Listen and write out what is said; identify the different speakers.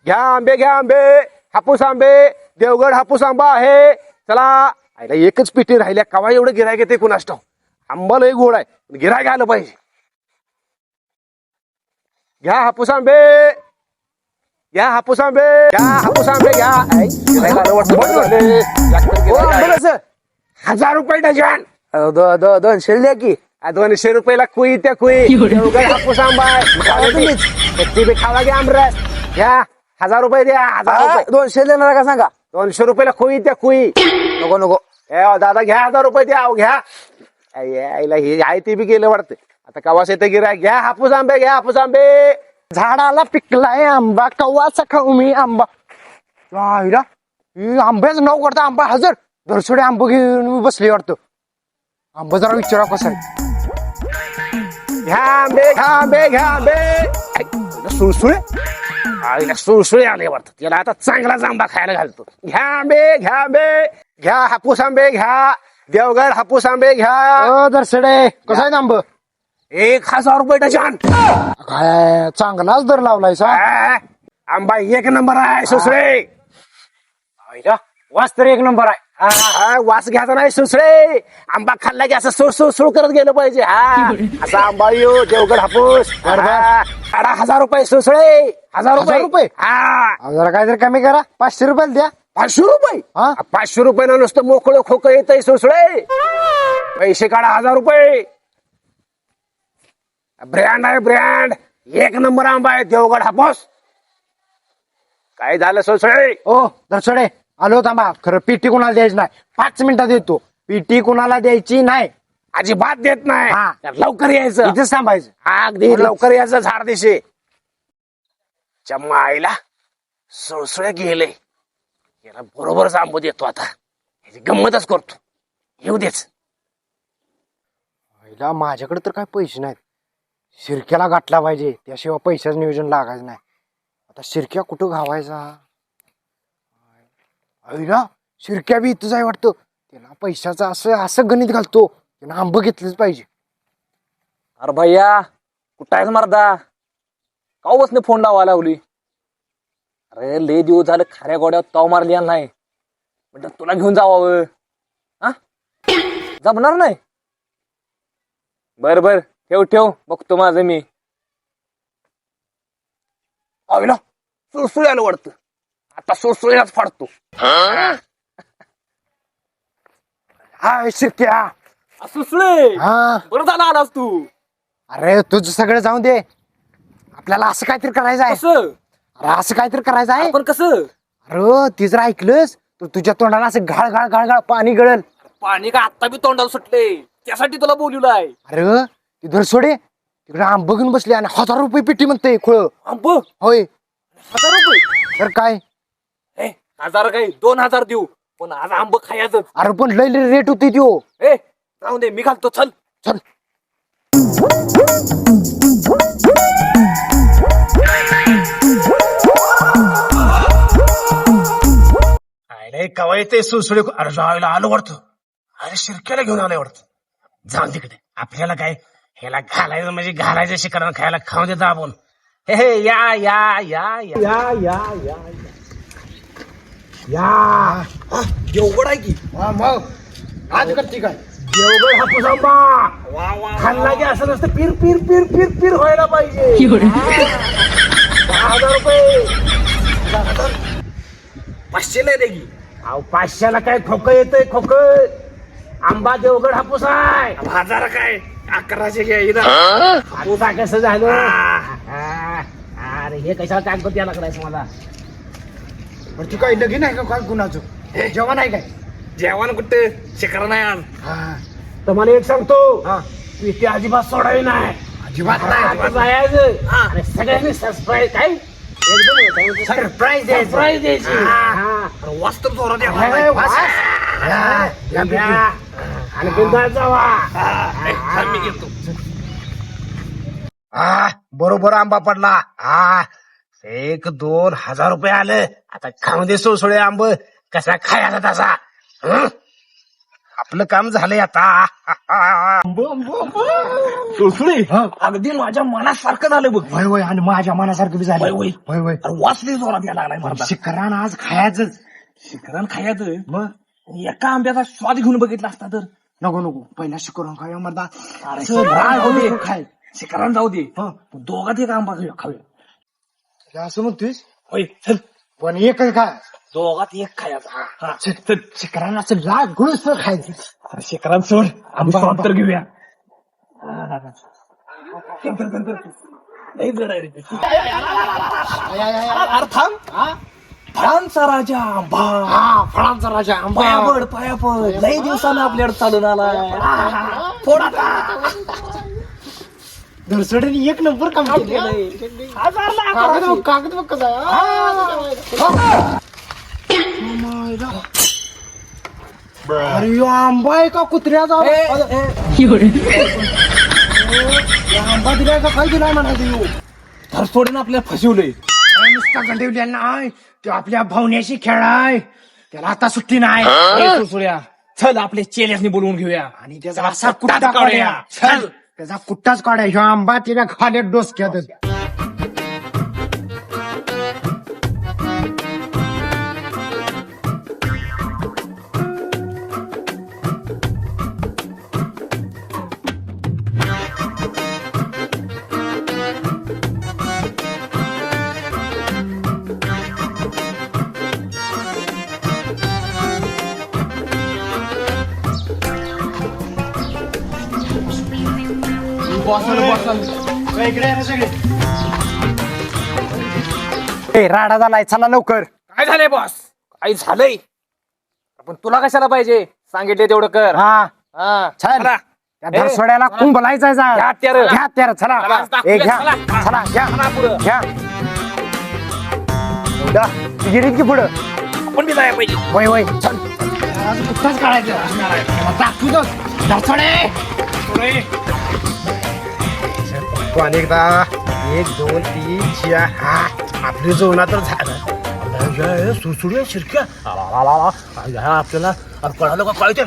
Speaker 1: घ्या आंबे घ्या आंबे, हापूस आंबे, देवगड हापूस आंबा आहे. चला आईला एकच पिटी राहिल्या, कवा एवढं गिरायक येते कुणास ठाऊक. आंबा लय गोड आहे, गिरायक आलं पाहिजे. घ्या हापूस आंबे, घ्या हापूस आंबे, घ्या हापूस आंबे घ्या. आई, गिऱ्हाईक आलं वाटतं, बरं झालं. जास्त गिऱ्हाईक आहे.
Speaker 2: कसं
Speaker 1: 1000 रुपये डझन.
Speaker 2: 200 द्या की.
Speaker 1: 200 रुपयाला कुई त्या कुई. देवगड हापूस आंबा आहे. ती बी खावा घ्या आमरस. घ्या 1000 रुपये द्या. 1000 रुपये.
Speaker 2: 200 देणार का सांगा.
Speaker 1: 200 रुपयाला कुई त्या कुई.
Speaker 2: नको नको.
Speaker 1: दादा घ्या 1000 रुपये द्या. अहो घ्या. आईला हे आहे ते बी गेलं वाटतं. आता कवास येतं गिराय. घ्या हापूस आंबे, घ्या हापूस आंबे.
Speaker 2: झाडाला पिकलाय आंबा, कवाचा खाऊ मी आंबा. आईला आंब्याचं नाव करता आंबा हजर. दरसोडे आंबा घेऊन बसले वाटतं. आंबा जरा विचारा कसा आहे.
Speaker 1: घ्या आंबे, घ्या आंबे, घ्या आंबे. सुळसुळे आईला सुळसुळे आले वाटतं. त्याला आता चांगलाच आंबा खायला घालतो. घ्या आंबे, घ्या आंबे, घ्या हापूस आंबे घ्या. देवगड हापूस आंबे घ्या.
Speaker 2: दरसडे कसं आहे आंब.
Speaker 1: 1000 रुपये डझन.
Speaker 2: काय चांगलाच दर लावलाय सा.
Speaker 1: आंबा 1 नंबर आहे सुसळे.
Speaker 2: वास तर 1 नंबर आहे.
Speaker 1: वास घ्यायचा नाही सुसळे. आंबा खाल्ला की असं सुळ करत गेलं पाहिजे. असा आंबा येऊ देवगड हापूस. काढा 1000 रुपये सुसळे. 1000 रुपये.
Speaker 2: जरा काहीतरी कमी करा. 500 रुपयाला द्या.
Speaker 1: 500 रुपये.
Speaker 2: हा?
Speaker 1: 500 रुपयानं नुसतं मोकळं खोकं येतंय सुसळे. पैसे काढा 1000 रुपये. ब्रँड आहे ब्रँड. 1 नंबर आंबा आहे देवगड हापूस. काय झालं सुसळे.
Speaker 2: ओ दरसडे आलो थांबा. खरं पिटी कुणाला द्यायची नाही. 5 मिनिटात येतो. पिटी कुणाला द्यायची नाही.
Speaker 1: अजिबात देत नाही.
Speaker 2: हा.
Speaker 1: लवकर यायचं.
Speaker 2: इथेच थांबायचं.
Speaker 1: अगदी लवकर यायचं. झाड दिशे चम्मा आईला सुळसुळे गेले. याला बरोबरच आंबो देतो आता. याची गंमतच करतो. येऊ देच.
Speaker 2: पहिला माझ्याकडे तर काय पैसे नाहीत. शिरक्याला गाठला पाहिजे. त्याशिवाय पैशाचं नियोजन लागायचं नाही. आता शिरक्या कुठं घावायचा. अरे शिरक्या बी इथंच आहे वाटतं. त्याला पैशाचं असं असं गणित घालतो. त्यानं आंब घेतलंच पाहिजे.
Speaker 3: अरे भैया कुठं आहेस मर्दा. का बसने फोन लावा लावली. अरे लय दिवस झालं खाऱ्या गोड्यावर ताव मारली नाही. म्हटलं तुला घेऊन जावावं. हा जमणार नाही. बर बर ठेव ठेव बघतो माझं मी.
Speaker 1: आईला सुळसुळे आलं वाटतं. आता सुळसुळेलाच फाडतो.
Speaker 2: हाय शिरक्या.
Speaker 3: सुसळे
Speaker 2: हा
Speaker 3: बरं झालं आलास तू.
Speaker 2: अरे तुझं सगळं जाऊ दे. आपल्याला असं काहीतरी करायचं आहे.
Speaker 3: कसं
Speaker 2: अरे असं काहीतरी करायचं आहे.
Speaker 3: आपण कसं.
Speaker 2: अरे ती जर ऐकलंस तर तुझ्या तोंडाला असं घाळ घाळ घाळ घाळ पाणी गळल.
Speaker 3: पाणी का आत्ता बी तोंडाला सुटले. त्यासाठी तुला बोलवलाय.
Speaker 2: अरे ती धरसोडे तिकडे आंब घेऊन बसले आणि 1000 रुपये पिटी म्हणते खोळ.
Speaker 3: आंब
Speaker 2: होय
Speaker 3: 1000 रुपये.
Speaker 2: तर काय.
Speaker 3: 1000 काय 2000 देऊ. पण आज आंब खायचं.
Speaker 2: अरे पण लय लय रेट होती त्यो.
Speaker 3: राहून दे मी घालतो चल.
Speaker 2: चल.
Speaker 1: अरे कवा येते सुळसुळे. अरे जायला आलो वाटतं. अरे शिरक्याला घेऊन आलोय वाटतं. जाऊन तिकडे आपल्याला काय ह्याला घालायचं म्हणजे घालायचं शिकायला खायला खाऊन देतो आपण. हे या या या या या या या
Speaker 2: देवगड आहे की. मग आज करते काय.
Speaker 1: देवगड हापूस आंबा खाल्ला की असं नसतं. पीर पीर पीर पीर पीर व्हायला पाहिजे. 1000 रुपये.
Speaker 3: 500 नाही की.
Speaker 1: अहो 500ला काय खोकं येतंय खोकं. आंबा देवगड हापूस आहे.
Speaker 3: 1000 काय 1100 घ्या इथं.
Speaker 1: हापूस आहे कसं झालं. अरे हे कशाला काय करते लागलायस मला.
Speaker 2: पण ती काय लगीन आहे का काय कुणाचं. जेवण आहे काय.
Speaker 3: जेवण कुठे शिकार नाही आज.
Speaker 1: तर मला एक सांगतो.
Speaker 2: हा.
Speaker 1: इथे अजिबात सोडावी नाही.
Speaker 2: अजिबात
Speaker 1: आता जायचं आणि सगळ्यांनी सरप्राईज काय एकदम
Speaker 2: सरप्राईज द्यायचं.
Speaker 1: सरप्राईज द्यायची.
Speaker 3: वास्तव जोरात द्या.
Speaker 1: आणि बिंदास जावा.
Speaker 3: मी घेतो.
Speaker 1: बरोबर आंबा पडला. 1-2 हजार रुपये आलं. आता खाऊन दे सुळसुळे आंब. कसा खायला तसा. आपलं काम झालंय आता.
Speaker 3: अगदी माझ्या मनासारखं झालं बघ.
Speaker 2: वय वय आणि माझ्या मनासारखं बी झालं.
Speaker 3: वय.
Speaker 2: वय वय
Speaker 3: अरे वाचले जोरात यायला लागलाय मला.
Speaker 2: शिकरान आज खायचं.
Speaker 3: शिकरण खायचं
Speaker 2: मग
Speaker 3: एका आंब्याचा स्वाद घेऊन बघितला असता तर.
Speaker 2: नको नको पहिला शिकरून खाऊया मर्दा.
Speaker 3: अरे
Speaker 2: चल,
Speaker 3: शिकरण जाऊ दे.
Speaker 2: खाय.
Speaker 3: शिकरण जाऊ दे.
Speaker 2: हं.
Speaker 3: दोघात एक आंबा खाऊया.
Speaker 2: असं म्हणतोयस
Speaker 3: होय चल.
Speaker 2: पण एकच खाय.
Speaker 3: दोघात एक खायचा. हा
Speaker 2: चल शिकरान असं लाग गुळूस खायचं.
Speaker 3: अरे शिकरण सोड. आंबा तर घेऊया. लई जड आहे रे ते. अरे थांब. फळांचा राजा आंबा.
Speaker 2: हा फळांचा राजा आंबा.
Speaker 3: पाया पड लई दिवसानं आपल्याकडे चालून आला. फोडा
Speaker 2: धरसडीने एक नंबर काम केलं. कागद बघ कसा अरे ह्यो आंबा आहे का कुत्र्याचा आंबा दिलाय का काय दिलाय म्हणायचं ह्यो?
Speaker 3: धरसोडीनं आपल्याला फसवलंय.
Speaker 2: नुसता गंडवल्या नाही तो आपल्या भावण्याशी खेळाय. त्याला आता सुट्टी नाही.
Speaker 3: सुळ्या चल आपले चेल्यासनी बोलवून घेऊया.
Speaker 2: आणि त्याचा असा कुट्टा काढूया. चल त्याचा कुट्टाच काढाय. ह्यो आंबा तिला खाण्यात डोसक्यात. राडा झालाय चला लवकर.
Speaker 3: काय झालंय बॉस? काही झालंय पण तुला कशाला पाहिजे? सांगितले तेवढं कर.
Speaker 2: हा
Speaker 3: हा
Speaker 2: चल
Speaker 3: चला.
Speaker 2: त्या धरसोड्याला कुंभलायचा
Speaker 3: घ्या हत्यारं.
Speaker 2: घ्या हत्यारं, चला ए घ्या
Speaker 3: चला.
Speaker 2: चला घ्या
Speaker 3: चला पुढं.
Speaker 2: घ्या उडा, गिरीत की पुढं.
Speaker 3: आपण बी जायला पाहिजे.
Speaker 2: वय वय चल आज कुठलाच काढायचं. दाखवतो धरसोडे.
Speaker 1: तू अनेकदा 1 2 3 4 हा आपली जोडणा तर झालं. सुरसुड्या शिरक्या आपल्याला कळालं का कळते.